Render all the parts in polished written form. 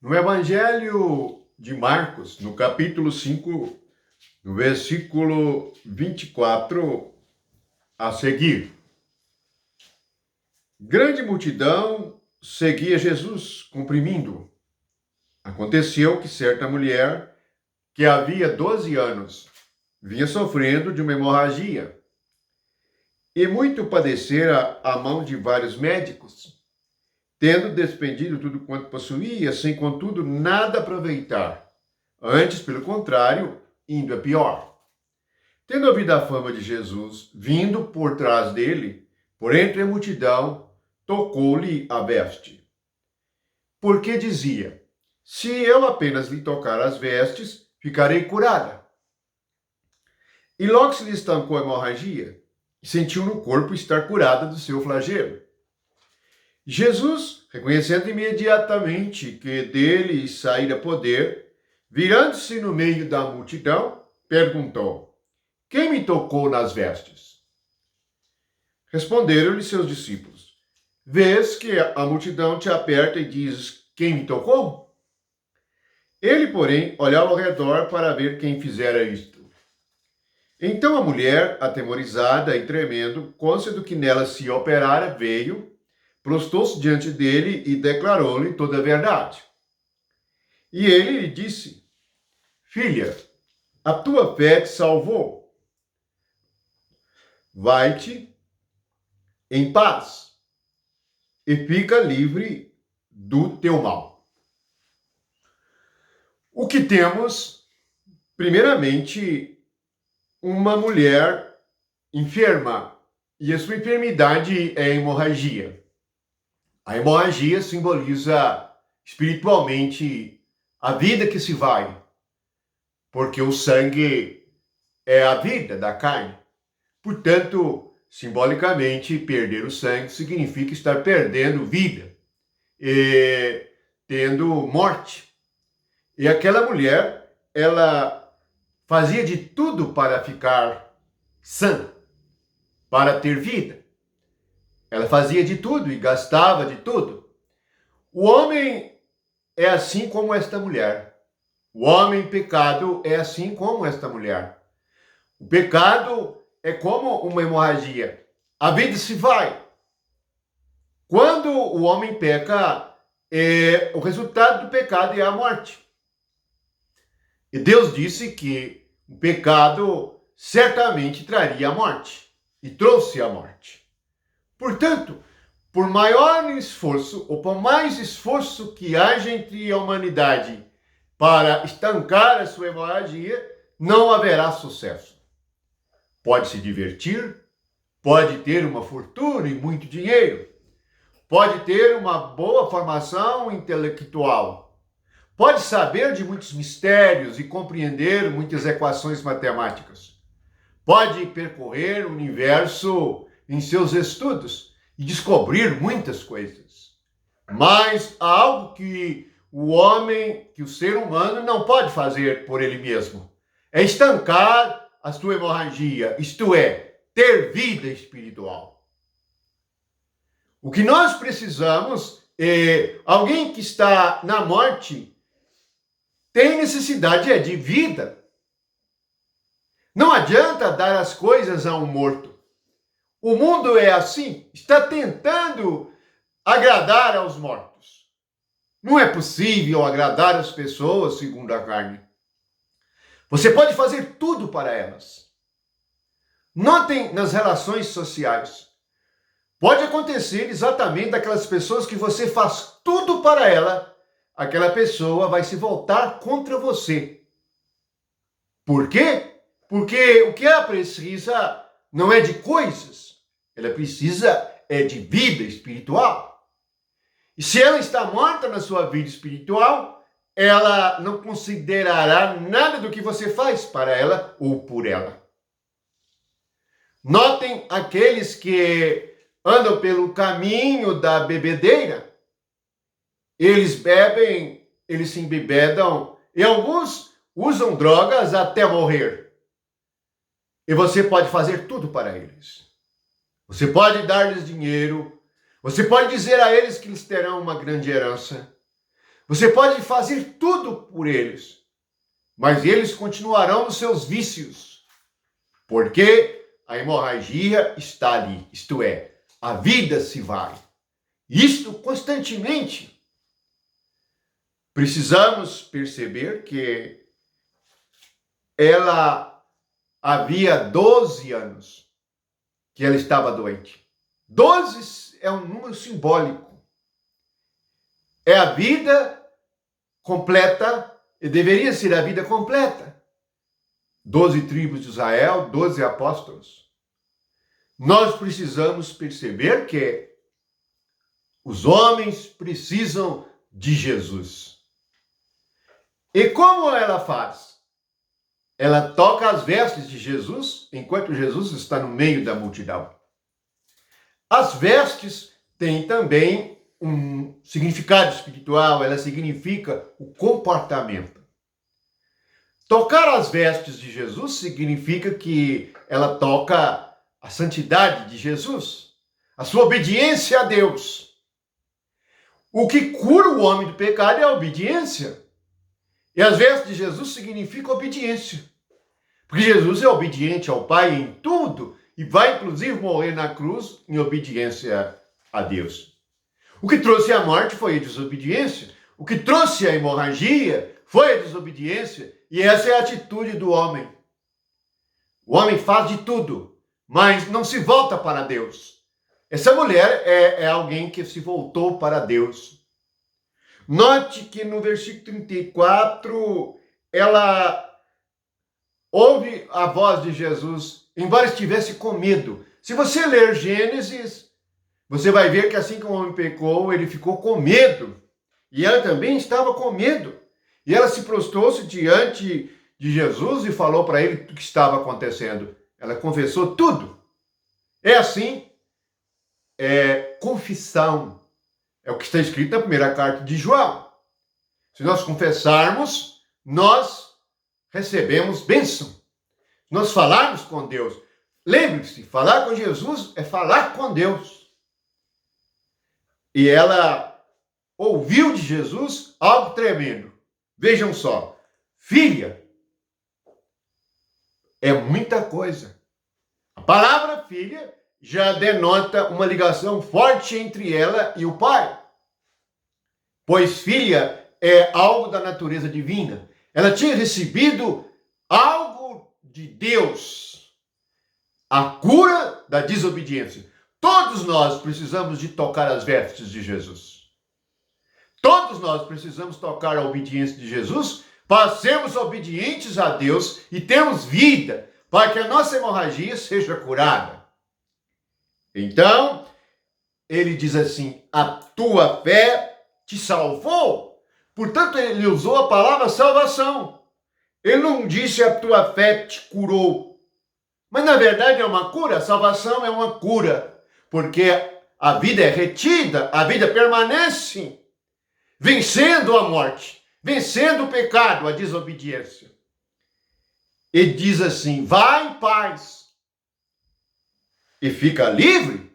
No Evangelho de Marcos, no capítulo 5, no versículo 24 a seguir. Grande multidão seguia Jesus, comprimindo-o. Aconteceu que certa mulher, que havia 12 anos, vinha sofrendo de uma hemorragia, e muito padecera à mão de vários médicos, tendo despendido tudo quanto possuía, sem contudo nada aproveitar. Antes, pelo contrário, indo a pior. Tendo ouvido a fama de Jesus, vindo por trás dele, por entre a multidão, tocou-lhe a veste. Porque dizia: se eu apenas lhe tocar as vestes, ficarei curada. E logo se lhe estancou a hemorragia, e sentiu no corpo estar curada do seu flagelo. Jesus, reconhecendo imediatamente que dele saíra poder, virando-se no meio da multidão, perguntou: quem me tocou nas vestes? Responderam-lhe seus discípulos: vês que a multidão te aperta e dizes: quem me tocou? Ele, porém, olhava ao redor para ver quem fizera isto. Então a mulher, atemorizada e tremendo, cônscia do que nela se operara, veio, prostou-se diante dele e declarou-lhe toda a verdade. E ele lhe disse: filha, a tua fé te salvou. Vai-te em paz e fica livre do teu mal. O que temos, primeiramente, uma mulher enferma, e a sua enfermidade é a hemorragia. A hemorragia simboliza espiritualmente a vida que se vai, porque o sangue é a vida da carne. Portanto, simbolicamente, perder o sangue significa estar perdendo vida e tendo morte. E aquela mulher, ela fazia de tudo para ficar sã, para ter vida. Ela fazia de tudo e gastava de tudo. O homem é assim como esta mulher. O homem pecado é assim como esta mulher. O pecado é como uma hemorragia. A vida se vai. Quando o homem peca, o resultado do pecado é a morte. E Deus disse que o pecado certamente traria a morte. E trouxe a morte. Portanto, por maior esforço, ou por mais esforço que haja entre a humanidade para estancar a sua hemorragia, não haverá sucesso. Pode se divertir, pode ter uma fortuna e muito dinheiro, pode ter uma boa formação intelectual, pode saber de muitos mistérios e compreender muitas equações matemáticas, pode percorrer o universo em seus estudos e descobrir muitas coisas. Mas há algo que o homem, que o ser humano não pode fazer por ele mesmo. É estancar a sua hemorragia, isto é, ter vida espiritual. O que nós precisamos é alguém que está na morte tem necessidade de vida. Não adianta dar as coisas a um morto. O mundo é assim, está tentando agradar aos mortos. Não é possível agradar as pessoas segundo a carne. Você pode fazer tudo para elas. Notem nas relações sociais. Pode acontecer exatamente daquelas pessoas que você faz tudo para ela, aquela pessoa vai se voltar contra você. Por quê? Porque o que ela precisa não é de coisas, ela precisa de vida espiritual. E se ela está morta na sua vida espiritual, ela não considerará nada do que você faz para ela ou por ela. Notem aqueles que andam pelo caminho da bebedeira. Eles bebem, eles se embebedam e alguns usam drogas até morrer. E você pode fazer tudo para eles. Você pode dar-lhes dinheiro. Você pode dizer a eles que eles terão uma grande herança. Você pode fazer tudo por eles, mas eles continuarão nos seus vícios, porque a hemorragia está ali, isto é, a vida se vai. Isto constantemente. Precisamos perceber que ela havia 12 anos que ela estava doente. 12 é um número simbólico. É a vida completa, e deveria ser a vida completa. 12 tribos de Israel, 12 apóstolos. Nós precisamos perceber que os homens precisam de Jesus. E como ela faz? Ela toca as vestes de Jesus, enquanto Jesus está no meio da multidão. As vestes têm também um significado espiritual, ela significa o comportamento. Tocar as vestes de Jesus significa que ela toca a santidade de Jesus, a sua obediência a Deus. O que cura o homem do pecado é a obediência. E as vestes de Jesus significam obediência. Porque Jesus é obediente ao Pai em tudo e vai inclusive morrer na cruz em obediência a Deus. O que trouxe a morte foi a desobediência. O que trouxe a hemorragia foi a desobediência. E essa é a atitude do homem. O homem faz de tudo, mas não se volta para Deus. Essa mulher é alguém que se voltou para Deus. Note que no versículo 34, ela ouve a voz de Jesus, embora estivesse com medo. Se você ler Gênesis, você vai ver que assim que o homem pecou, ele ficou com medo. E ela também estava com medo. E ela se prostrou-se diante de Jesus e falou para ele o que estava acontecendo. Ela confessou tudo. É assim, confissão. É o que está escrito na primeira carta de João. Se nós confessarmos, nós recebemos bênção. Nós falarmos com Deus. Lembre-se, falar com Jesus é falar com Deus. E ela ouviu de Jesus algo tremendo. Vejam só, filha, é muita coisa. A palavra filha já denota uma ligação forte entre ela e o pai. Pois filha é algo da natureza divina. Ela tinha recebido algo de Deus. A cura da desobediência. Todos nós precisamos de tocar as vestes de Jesus. Todos nós precisamos tocar a obediência de Jesus para sermos obedientes a Deus e termos vida, para que a nossa hemorragia seja curada. Então, ele diz assim, a tua fé te salvou. Portanto, ele usou a palavra salvação. Ele não disse a tua fé te curou. Mas, na verdade, é uma cura. A salvação é uma cura. Porque a vida é retida, a vida permanece, vencendo a morte, vencendo o pecado, a desobediência. Ele diz assim, vai em paz e fica livre.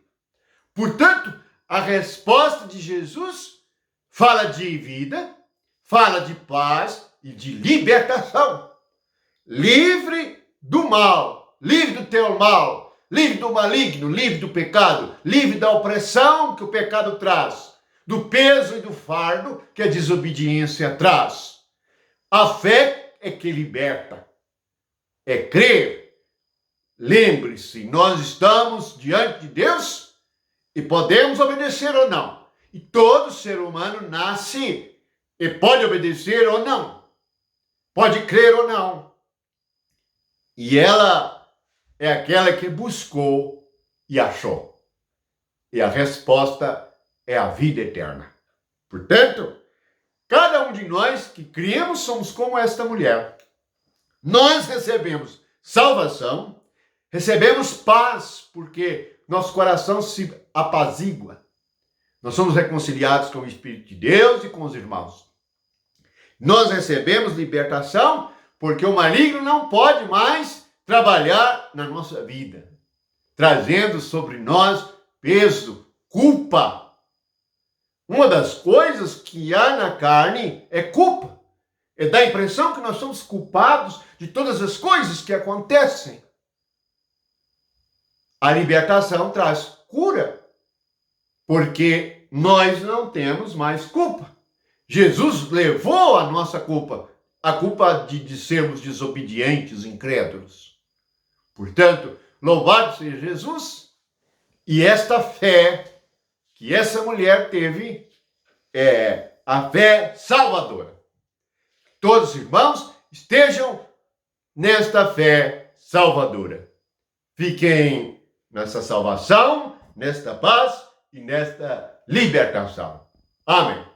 Portanto, a resposta de Jesus fala de vida, fala de paz e de libertação. Livre do mal, livre do teu mal, livre do maligno, livre do pecado, livre da opressão que o pecado traz, do peso e do fardo que a desobediência traz. A fé é que liberta. É crer. Lembre-se, nós estamos diante de Deus e podemos obedecer ou não. E todo ser humano nasce e pode obedecer ou não. Pode crer ou não. E ela é aquela que buscou e achou. E a resposta é a vida eterna. Portanto, cada um de nós que criamos somos como esta mulher. Nós recebemos salvação, recebemos paz, porque nosso coração se apazigua. Nós somos reconciliados com o Espírito de Deus e com os irmãos. Nós recebemos libertação, porque o maligno não pode mais trabalhar na nossa vida, trazendo sobre nós peso, culpa. Uma das coisas que há na carne é culpa. É dar a impressão que nós somos culpados de todas as coisas que acontecem. A libertação traz cura, porque nós não temos mais culpa. Jesus levou a nossa culpa, a culpa de sermos desobedientes, incrédulos. Portanto, louvado seja Jesus, e esta fé que essa mulher teve é a fé salvadora. Todos os irmãos estejam nesta fé salvadora. Fiquem nessa salvação, nesta paz e nesta libertação. Amém.